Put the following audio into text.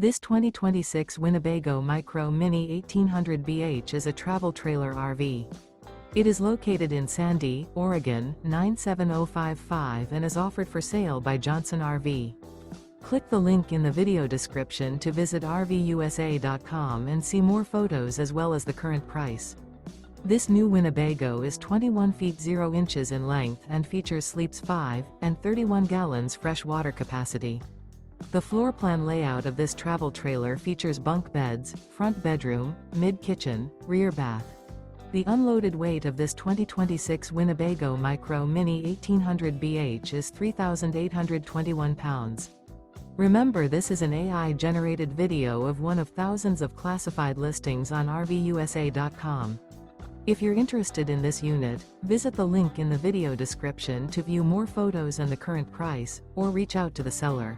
This 2026 Winnebago Micro Minnie 1800BH is a travel trailer RV. It is located in Sandy, Oregon, 97055 and is offered for sale by Johnson RV. Click the link in the video description to visit RVUSA.com and see more photos as well as the current price. This new Winnebago is 21 feet 0 inches in length and features sleeps 5 and 31 gallons fresh water capacity. The floor plan layout of this travel trailer features bunk beds, front bedroom, mid-kitchen, rear bath. The unloaded weight of this 2026 Winnebago Micro Minnie 1800BH is 3,821 pounds. Remember, this is an AI-generated video of one of thousands of classified listings on RVUSA.com. If you're interested in this unit, visit the link in the video description to view more photos and the current price, or reach out to the seller.